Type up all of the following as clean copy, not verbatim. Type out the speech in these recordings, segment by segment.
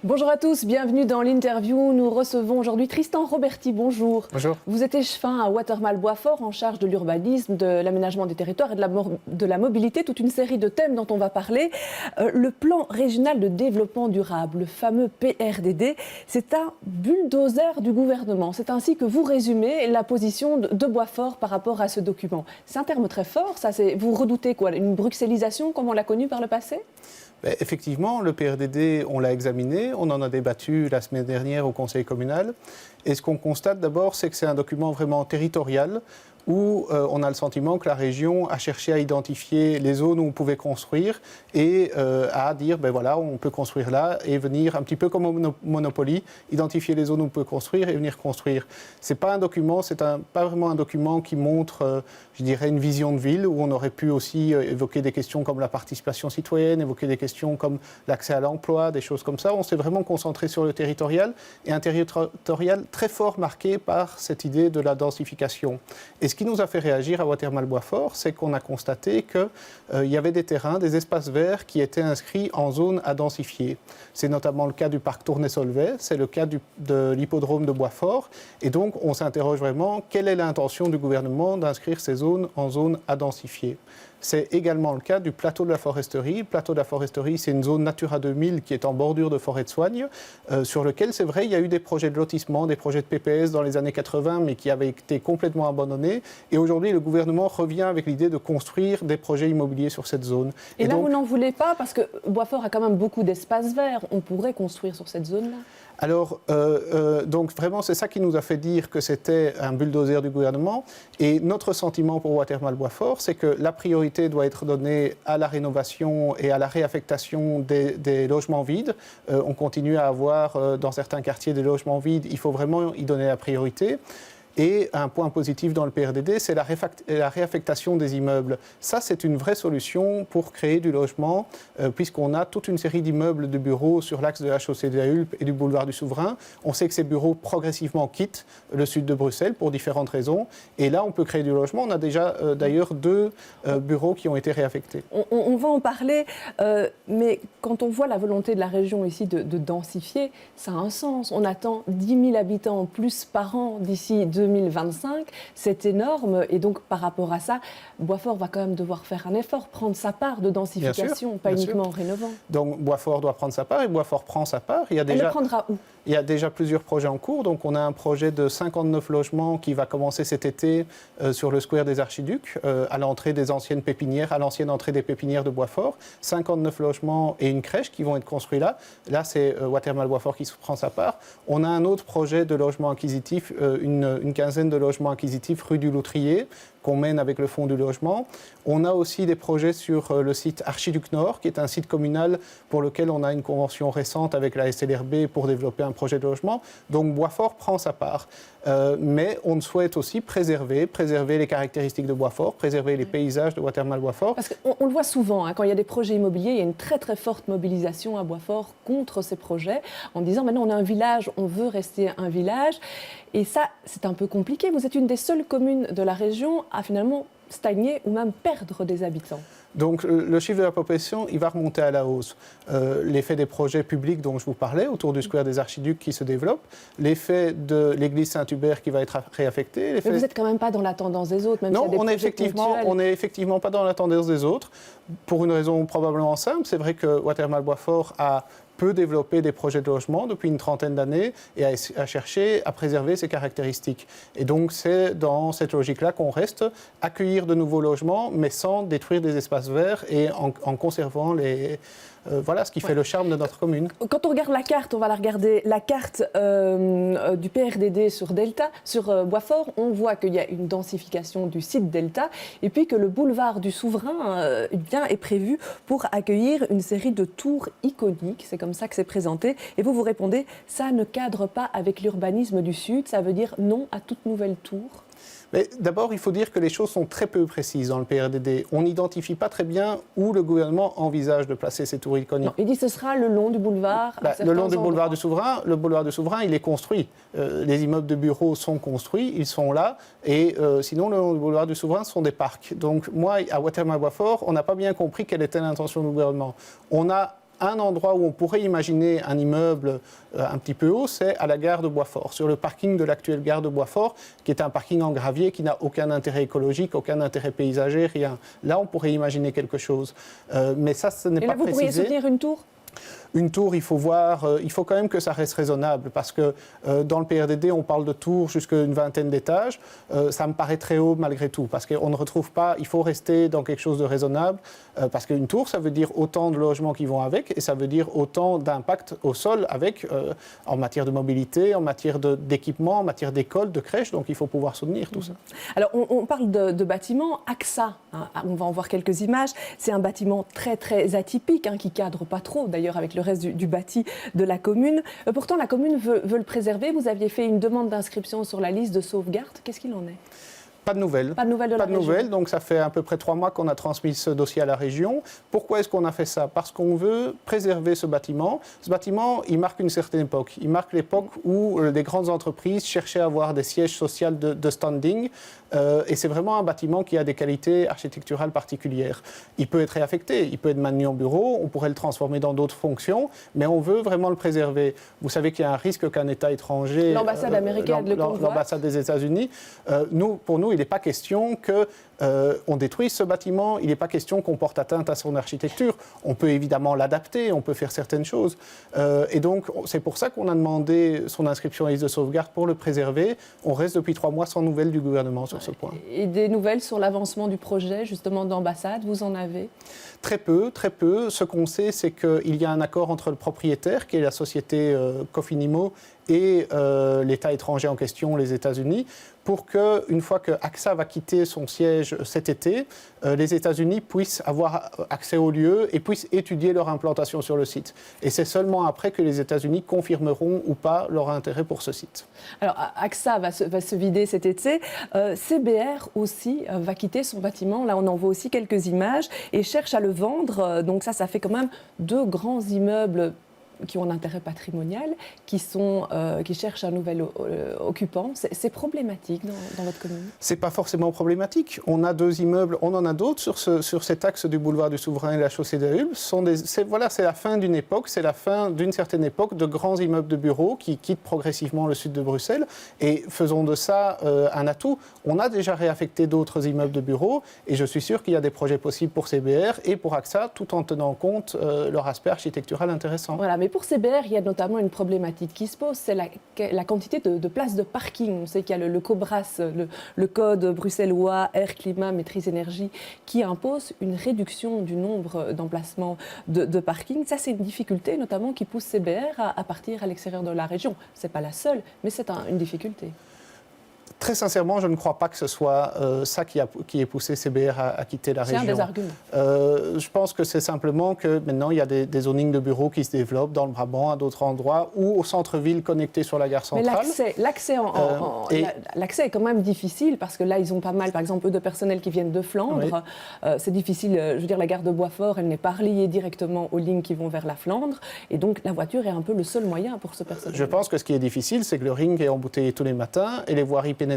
Bonjour à tous, bienvenue dans l'interview. Nous recevons aujourd'hui Tristan Roberti. Bonjour. Bonjour. Vous êtes échevin à Watermal-Boisfort en charge de l'urbanisme, de l'aménagement des territoires et de la mobilité, toute une série de thèmes dont on va parler. Le plan régional de développement durable, le fameux PRDD, c'est un bulldozer du gouvernement. C'est ainsi que vous résumez la position de Boisfort par rapport à ce document. C'est un terme très fort, ça. Vous redoutez quoi? Une bruxellisation comme on l'a connue par le passé? Effectivement, le PRDD, on l'a examiné, on en a débattu la semaine dernière au Conseil communal. Et ce qu'on constate d'abord, c'est que c'est un document vraiment territorial où on a le sentiment que la région a cherché à identifier les zones où on pouvait construire et à dire, ben voilà, on peut construire là et venir un petit peu comme au Monopoly, identifier les zones où on peut construire et venir construire. C'est pas un document, pas vraiment un document qui montre, je dirais, une vision de ville où on aurait pu aussi évoquer des questions comme la participation citoyenne, évoquer des questions comme l'accès à l'emploi, des choses comme ça. On s'est vraiment concentré sur le territorial et un territorial très fort marqué par cette idée de la densification. Et ce qui nous a fait réagir à Watermal-Boisfort, c'est qu'on a constaté qu'il y avait des terrains, des espaces verts qui étaient inscrits en zone à densifier. C'est notamment le cas du parc Tournai-Solvay, c'est le cas de l'hippodrome de Boisfort. Et donc, on s'interroge vraiment, quelle est l'intention du gouvernement d'inscrire ces zones en zone à densifier? C'est également le cas du plateau de la foresterie. Le plateau de la foresterie, c'est une zone Natura 2000 qui est en bordure de forêt de soigne, sur lequel, c'est vrai, il y a eu des projets de lotissement, des projets de PPS dans les années 80, mais qui avaient été complètement abandonnés. Et aujourd'hui, le gouvernement revient avec l'idée de construire des projets immobiliers sur cette zone. Et là, donc, vous n'en voulez pas, parce que Boisfort a quand même beaucoup d'espaces verts. On pourrait construire sur cette zone-là? Alors, donc vraiment, c'est ça qui nous a fait dire que c'était un bulldozer du gouvernement. Et notre sentiment pour Watermal-Boisfort, c'est que la priorité doit être donnée à la rénovation et à la réaffectation des logements vides. On continue à avoir dans certains quartiers des logements vides. Il faut vraiment y donner la priorité. Et un point positif dans le PRDD, c'est la réaffectation des immeubles. Ça, c'est une vraie solution pour créer du logement, puisqu'on a toute une série d'immeubles de bureaux sur l'axe de la chaussée de la Hulpe et du boulevard du Souverain. On sait que ces bureaux progressivement quittent le sud de Bruxelles pour différentes raisons. Et là, on peut créer du logement. On a déjà d'ailleurs 2 bureaux qui ont été réaffectés. On va en parler, mais quand on voit la volonté de la région ici de densifier, ça a un sens. On attend 10 000 habitants en plus par an d'ici 2025, c'est énorme. Et donc, par rapport à ça, Boisfort va quand même devoir faire un effort, prendre sa part de densification, pas uniquement en rénovant. Donc, Boisfort doit prendre sa part et Boisfort prend sa part. Elle le prendra où? Il y a déjà plusieurs projets en cours. Donc, on a un projet de 59 logements qui va commencer cet été sur le square des Archiducs, à l'entrée des anciennes pépinières, à l'ancienne entrée des pépinières de Boisfort. 59 logements et une crèche qui vont être construits là. Là, c'est Watermal-Boisfort qui prend sa part. On a un autre projet de logement acquisitif, une quinzaine de logements acquisitifs rue du Loutrier, qu'on mène avec le Fonds du logement. On a aussi des projets sur le site Archiduc Nord, qui est un site communal pour lequel on a une convention récente avec la SLRB pour développer un projet de logement. Donc Boisfort prend sa part. Mais on souhaite aussi préserver les caractéristiques de Boisfort, préserver les paysages de Watermal-Boisfort. Parce qu'on le voit souvent, quand il y a des projets immobiliers, il y a une très très forte mobilisation à Boisfort contre ces projets, en disant maintenant on est un village, on veut rester un village. Et ça, c'est un peu compliqué. Vous êtes une des seules communes de la région à finalement stagner ou même perdre des habitants. Donc le chiffre de la population, il va remonter à la hausse. L'effet des projets publics dont je vous parlais, autour du square des Archiducs qui se développe, l'effet de l'église Saint-Hubert qui va être réaffectée. Mais vous n'êtes quand même pas dans la tendance des autres, même non, s'il y a des projets ponctuels. On n'est effectivement pas dans la tendance des autres, pour une raison probablement simple. C'est vrai que Watermal-Boisfort a peu développé des projets de logement depuis une trentaine d'années et a cherché à préserver ses caractéristiques. Et donc c'est dans cette logique-là qu'on reste, accueillir de nouveaux logements, mais sans détruire des espaces verts et en conservant voilà ce qui fait le charme de notre commune. Quand on regarde la carte, on va la regarder, la carte du PRDD sur Delta, sur Boisfort, on voit qu'il y a une densification du site Delta et puis que le boulevard du Souverain est prévu pour accueillir une série de tours iconiques. C'est comme ça que c'est présenté. Et vous répondez, ça ne cadre pas avec l'urbanisme du Sud, ça veut dire non à toute nouvelle tour. Mais d'abord, il faut dire que les choses sont très peu précises dans le PRDD. On n'identifie pas très bien où le gouvernement envisage de placer ces tours iconiques. Non, il dit que ce sera le long du boulevard. Le long du boulevard du Souverain. Le boulevard du Souverain, il est construit. Les immeubles de bureaux sont construits, ils sont là. Et sinon, le long du boulevard du Souverain, ce sont des parcs. Donc moi, à Watermal-Boisfort, on n'a pas bien compris quelle était l'intention du gouvernement. On a un endroit où on pourrait imaginer un immeuble un petit peu haut, c'est à la gare de Boisfort, sur le parking de l'actuelle gare de Boisfort, qui est un parking en gravier qui n'a aucun intérêt écologique, aucun intérêt paysager, rien. Là, on pourrait imaginer quelque chose. Mais ça, ce n'est pas précisé. Et là, vous pourriez soutenir une tour ? Une tour, il faut quand même que ça reste raisonnable, parce que dans le PRDD, on parle de tours jusqu'à une vingtaine d'étages. Ça me paraît très haut malgré tout, parce qu'on ne retrouve pas, il faut rester dans quelque chose de raisonnable, parce qu'une tour, ça veut dire autant de logements qui vont avec, et ça veut dire autant d'impact au sol avec, en matière de mobilité, en matière d'équipement, en matière d'école, de crèche, donc il faut pouvoir soutenir tout ça. Alors, on parle de bâtiment AXA, hein, on va en voir quelques images. C'est un bâtiment très, très atypique, hein, qui ne cadre pas trop, d'ailleurs, avec le reste du bâti de la commune. Pourtant, la commune veut le préserver. Vous aviez fait une demande d'inscription sur la liste de sauvegarde. Qu'est-ce qu'il en est ? Pas de nouvelles. Pas de nouvelles de la région. Pas de nouvelles, donc ça fait à peu près 3 mois qu'on a transmis ce dossier à la région. Pourquoi est-ce qu'on a fait ça ? Parce qu'on veut préserver ce bâtiment. Ce bâtiment, il marque une certaine époque. Il marque l'époque où des grandes entreprises cherchaient à avoir des sièges sociaux de standing. Et c'est vraiment un bâtiment qui a des qualités architecturales particulières. Il peut être réaffecté, il peut être maintenu en bureau, on pourrait le transformer dans d'autres fonctions, mais on veut vraiment le préserver. Vous savez qu'il y a un risque qu'un État étranger... L'ambassade américaine le convoite. L'ambassade des États-Unis. Pour nous, il n'est pas question qu'on détruise ce bâtiment, il n'est pas question qu'on porte atteinte à son architecture. On peut évidemment l'adapter, on peut faire certaines choses. Et donc, c'est pour ça qu'on a demandé son inscription à la liste de sauvegarde pour le préserver. On reste depuis 3 mois sans nouvelles du gouvernement sur ce point. Et des nouvelles sur l'avancement du projet, justement, d'ambassade, vous en avez ? Très peu, très peu. Ce qu'on sait, c'est qu'il y a un accord entre le propriétaire, qui est la société Cofinimo, et l'État étranger en question, les États-Unis, pour qu'une fois que AXA va quitter son siège cet été, les États-Unis puissent avoir accès au lieu et puissent étudier leur implantation sur le site. Et c'est seulement après que les États-Unis confirmeront ou pas leur intérêt pour ce site. Alors, AXA va se vider cet été. CBR aussi va quitter son bâtiment. Là, on en voit aussi quelques images et cherche à le vendre. Donc ça fait quand même 2 grands immeubles qui ont un intérêt patrimonial, qui cherchent un nouvel occupant. C'est problématique dans votre commune ? C'est pas forcément problématique. On a 2 immeubles, on en a d'autres sur cet axe du boulevard du Souverain et la chaussée des Hulbes. C'est la fin d'une époque, c'est la fin d'une certaine époque de grands immeubles de bureaux qui quittent progressivement le sud de Bruxelles. Et faisons de ça un atout. On a déjà réaffecté d'autres immeubles de bureaux et je suis sûr qu'il y a des projets possibles pour CBR et pour AXA, tout en tenant compte leur aspect architectural intéressant. Voilà, mais pour CBR, il y a notamment une problématique qui se pose, c'est la quantité de places de parking. On sait qu'il y a le COBRAS, le code bruxellois Air, Climat, Maîtrise, Énergie, qui impose une réduction du nombre d'emplacements de parking. Ça, c'est une difficulté, notamment, qui pousse CBR à partir à l'extérieur de la région. Ce n'est pas la seule, mais c'est une difficulté. Très sincèrement, je ne crois pas que ce soit ça qui ait poussé CBR à quitter la région. C'est un des arguments. Je pense que c'est simplement que maintenant, il y a des zonings de bureaux qui se développent dans le Brabant, à d'autres endroits, ou au centre-ville connecté sur la gare centrale. Mais l'accès est quand même difficile, parce que là, ils ont pas mal, par exemple, de personnel qui viennent de Flandre. Oui. C'est difficile, je veux dire, la gare de Boisfort, elle n'est pas reliée directement aux lignes qui vont vers la Flandre. Et donc, la voiture est un peu le seul moyen pour ce personnel. Je pense que ce qui est difficile, c'est que le ring est embouteillé tous les matins, et les voiries pénétrantes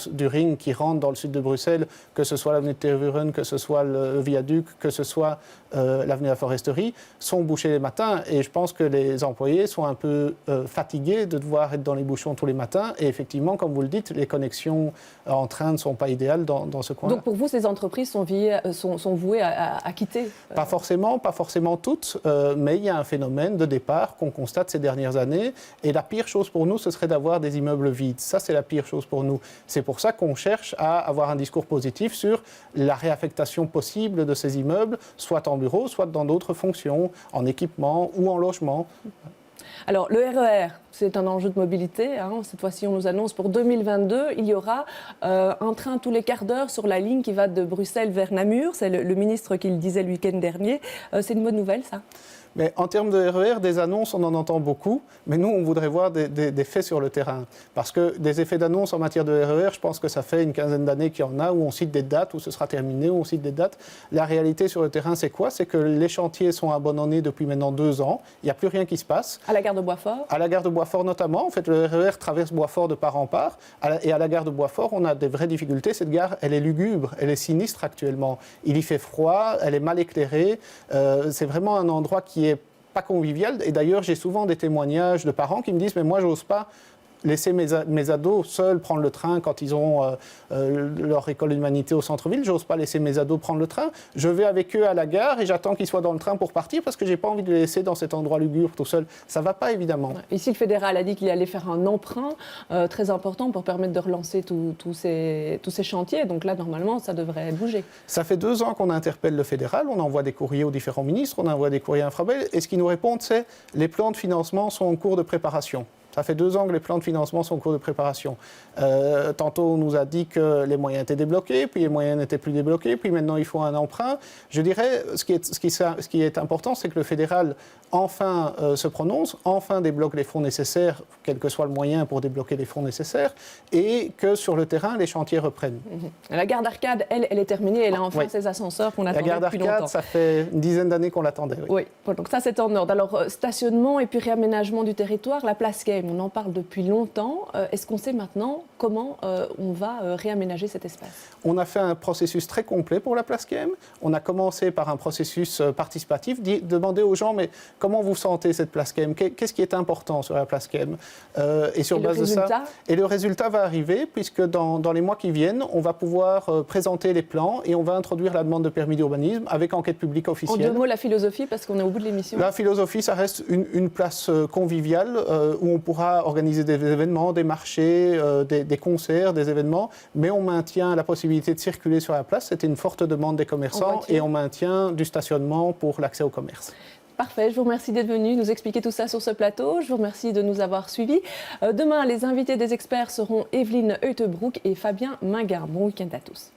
du ring qui rentrent dans le sud de Bruxelles, que ce soit l'avenue de Tervuren, que ce soit le viaduc, que ce soit l'avenue de la Foresterie, sont bouchés les matins. Et je pense que les employés sont un peu fatigués de devoir être dans les bouchons tous les matins. Et effectivement, comme vous le dites, les connexions en train ne sont pas idéales dans ce coin-là. Donc pour vous, ces entreprises sont vouées à quitter pas forcément toutes, mais il y a un phénomène de départ qu'on constate ces dernières années. Et la pire chose pour nous, ce serait d'avoir des immeubles vides. Ça, c'est la pire chose pour nous. C'est pour ça qu'on cherche à avoir un discours positif sur la réaffectation possible de ces immeubles, soit en bureau, soit dans d'autres fonctions, en équipement ou en logement. Alors, le RER, c'est un enjeu de mobilité. Cette fois-ci, on nous annonce pour 2022, il y aura un train tous les quarts d'heure sur la ligne qui va de Bruxelles vers Namur. C'est le ministre qui le disait le week-end dernier. C'est une bonne nouvelle, ça ? Mais en termes de RER, des annonces, on en entend beaucoup. Mais nous, on voudrait voir des faits sur le terrain. Parce que des effets d'annonce en matière de RER, je pense que ça fait une quinzaine d'années qu'il y en a, où on cite des dates, où ce sera terminé, où on cite des dates. La réalité sur le terrain, c'est quoi ? C'est que les chantiers sont abandonnés depuis maintenant 2 ans. Il n'y a plus rien qui se passe. À la gare de Boisfort ? À la gare de Boisfort notamment. En fait, le RER traverse Boisfort de part en part. Et à la gare de Boisfort, on a des vraies difficultés. Cette gare, elle est lugubre, elle est sinistre actuellement. Il y fait froid, elle est mal éclairée. C'est vraiment un endroit qui est pas convivial. Et d'ailleurs, j'ai souvent des témoignages de parents qui me disent « mais moi, j'ose pas laisser mes ados seuls prendre le train quand ils ont leur école d'humanité au centre-ville. J'ose pas laisser mes ados prendre le train. Je vais avec eux à la gare et j'attends qu'ils soient dans le train pour partir parce que j'ai pas envie de les laisser dans cet endroit lugubre tout seul. Ça va pas, évidemment. Ici, le fédéral a dit qu'il allait faire un emprunt très important pour permettre de relancer tous ces chantiers. Donc là, normalement, ça devrait bouger. Ça fait 2 ans qu'on interpelle le fédéral. On envoie des courriers aux différents ministres, on envoie des courriers à Infrabel. Et ce qu'ils nous répondent, c'est les plans de financement sont en cours de préparation. Ça fait 2 ans que les plans de financement sont en cours de préparation. Tantôt, on nous a dit que les moyens étaient débloqués, puis les moyens n'étaient plus débloqués, puis maintenant, il faut un emprunt. Je dirais, ce qui est important, c'est que le fédéral, enfin, se prononce, enfin débloque les fonds nécessaires, quel que soit le moyen pour débloquer les fonds nécessaires, et que sur le terrain, les chantiers reprennent. La gare d'Arcade, elle est terminée. Elle a enfin ses ascenseurs qu'on attendait depuis longtemps. La gare d'Arcade, ça fait une dizaine d'années qu'on l'attendait. Oui, donc ça, c'est en ordre. Alors, stationnement et puis réaménagement du territoire, la place Game. On en parle depuis longtemps. Est-ce qu'on sait maintenant comment on va réaménager cet espace? On a fait un processus très complet pour la place Game. On a commencé par un processus participatif, demander aux gens, mais comment vous sentez cette place Game? Qu'est-ce qui est important sur la place Game? Et sur base de ça, et le résultat va arriver, puisque dans les mois qui viennent, on va pouvoir présenter les plans et on va introduire la demande de permis d'urbanisme avec enquête publique officielle. En 2 mots, la philosophie, parce qu'on est au bout de l'émission. La philosophie, ça reste une place conviviale où on pourra organiser des événements, des marchés, des concerts, des événements, mais on maintient la possibilité de circuler sur la place. C'était une forte demande des commerçants et on maintient du stationnement pour l'accès au commerce. Parfait, je vous remercie d'être venu nous expliquer tout ça sur ce plateau. Je vous remercie de nous avoir suivis. Demain, les invités des experts seront Evelyne Heutebroek et Fabien Minguin. Bon week-end à tous.